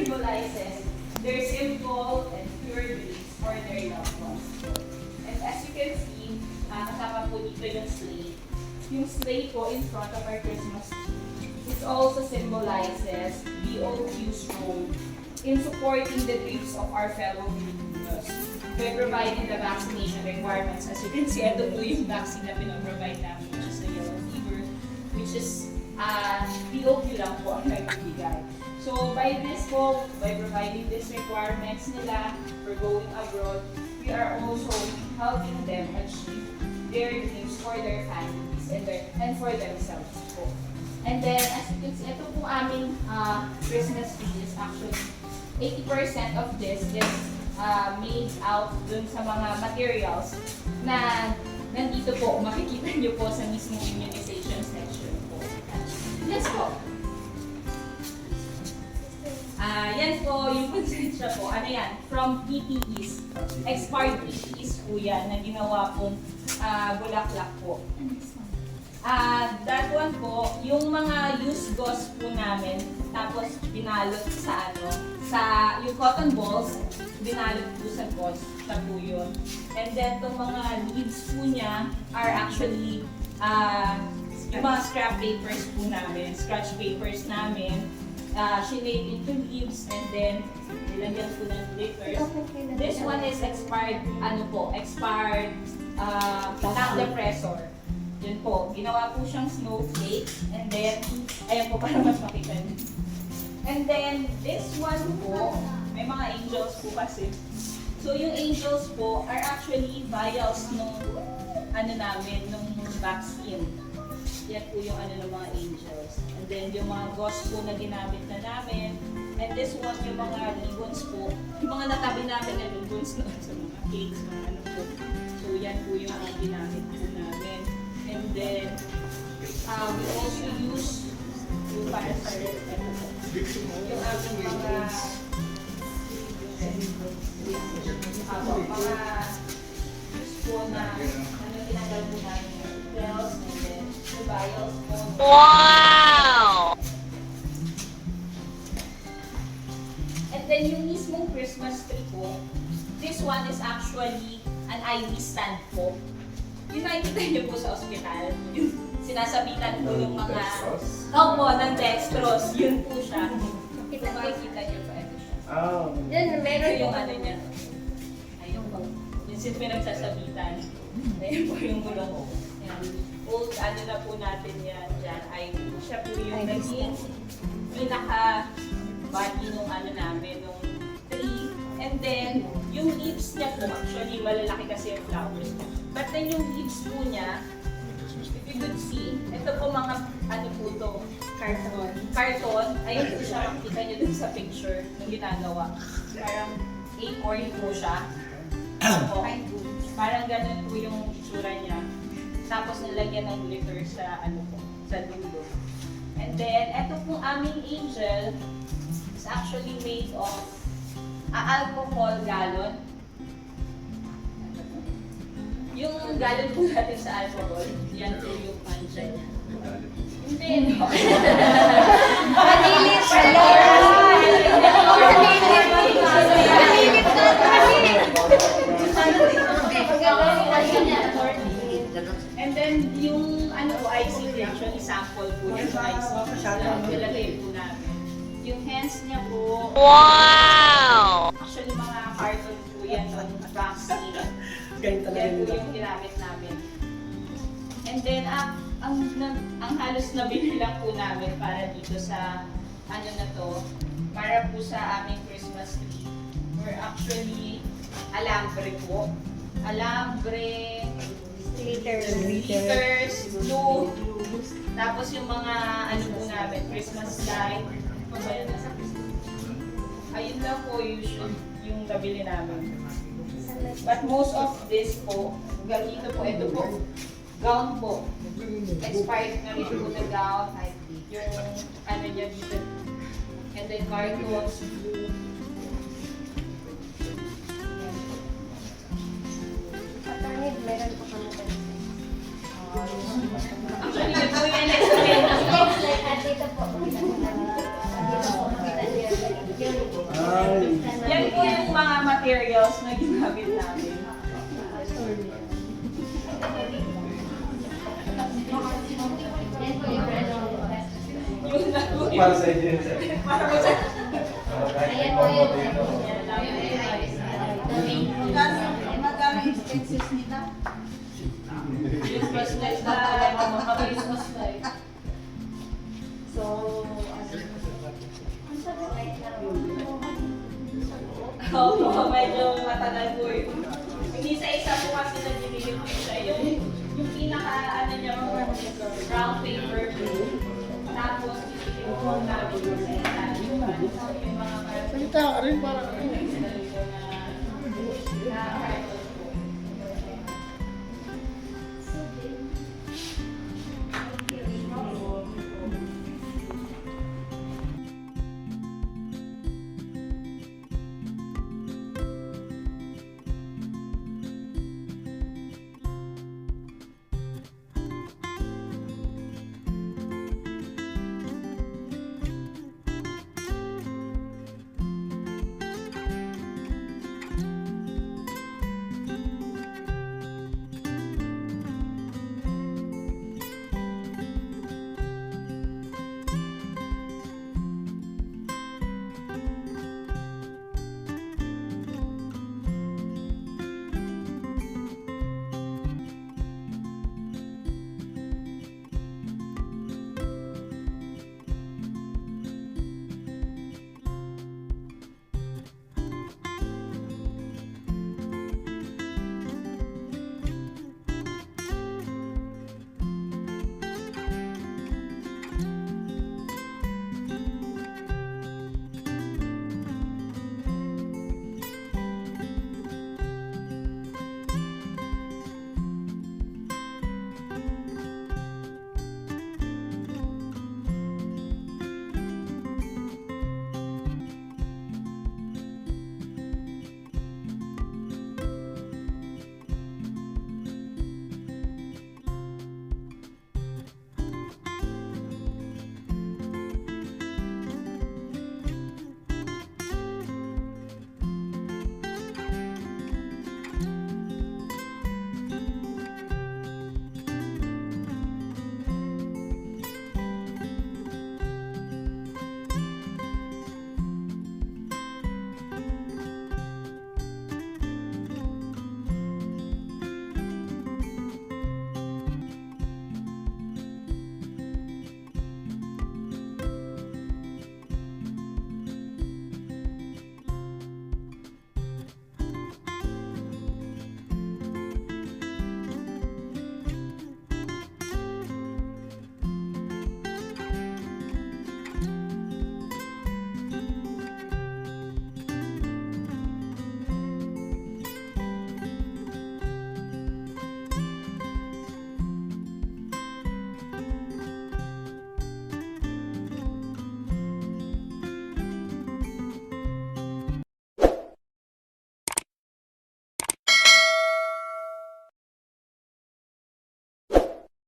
symbolizes their simple and pure beliefs for their loved ones. And as you can see, kasama po dito yung sleigh. Yung sleigh po in front of our Christmas tree, it also symbolizes BOQ's role in supporting the dreams of our fellow Filipinos by providing the vaccination requirements. As you can see, ito po yung vaccine na pinaprovide namin, which is the yellow fever, which is BOQ lang po ang nagbibigay. So by this po, by providing these requirements nila for going abroad, we are also helping them achieve their dreams for their families and for themselves po. And then, as you can see, ito po aming Christmas tree is actually 80% of this is made out dun sa mga materials na nandito po, makikita nyo po sa mismong immunization section po. Yes po. Yan po, yung konsensya po, ano yan, from PPEs, expired PPEs po yan, na ginawa pong bulaklak po. That one po, yung mga used gauze po namin, tapos binalot sa yung cotton balls, binalot po sa gauze, siya po yun. And then, itong mga leaves po niya are actually yung mga scrap papers po namin, scratch papers namin, shinade into leaves, and then nilagyan po ng glitters. This one is expired, expired top depressor. Yun po, ginawa po siyang snowflake, and then, ayan po para mas makita niyo. And then, this one po, may mga angels po kasi. So, yung angels po are actually vials nung nung vaccine. Yan po yung ng mga angels. And then, yung mga gauze po na ginamit na namin. And this one, yung mga ribbons po. Yung mga natabi namin na ribbons na sa mga cakes, mga po. So, yan po yung mga ginamit po namin. And then, we also use yung para sa yung aming mga po na tinagal po namin yung bells and then the vials po. Wow! And then yung mismong Christmas tree po, this one is actually an IV stand po. Yung nakikita niyo po sa ospital, yung sinasabitan po yung mga... Opo, ng dextrose. Yun po siya. Makikita niyo pa ito siya. Yan, meron Yung niya. Ayun po. Yung pinagsasabitan. Ayun po yung gulong. Yan. Old, na po natin yan dyan. Ay, siya po yung naging pinaka-body nung namin, nung tree. And then, yung leaves niya po, actually malalaki kasi yung flowers. But then yung leaves po niya, if you could see, ito po mga, po to, carton. Carton, ayun po siya, makikita niyo dun sa picture ng ginagawa. Parang acorn po siya. Opo. Parang ganun po yung itsura niya. Tapos nilagyan ng glitter sa, sa dulo. And then, ito po aming angel is actually made of alcohol gallon. Yung gallon po natin sa alcohol, yan po yung pansya niya. Hindi, no. Manilit pala! And then, yung IC, actually sample po yung IC. Nilagay po namin. Yung hands niya po, Wow! actually mga carton po yan ng vaccine. Ganyan talaga Yan po yun. yung ginamit namin. And then, ang halos nabili lang po namin para dito sa, na to, para po sa aming Christmas tree. We're actually alambre po. Alambre, glitters, glue, tapos yung mga, po namin, Christmas light. Ayun lang po usually yung nabili namin. But most of this po, dito po, ito po, gown po. Expired na rin po na gown. Yung niya dito. And then cartons, blue. Attorney, meron po kami Actually, yun po yung next week. At dito po, makita niyo. Dito po, makita niyo. namin. Yan po yung ano. Yun na po yun. Para sa inyo yun, sir. Para mo sa... Ayan po yung Yan lang po yun. Magkano yung expenses nila? Christmas lights na Christmas light. So, oo, medyo matagal po yun. Hindi sa isa po kasi nag-ibigay po siya yun. Yung pinaka, ano niya, brown paper po. Tapos, ibigay po namin po sa isa. Yung mga Salita ka rin para na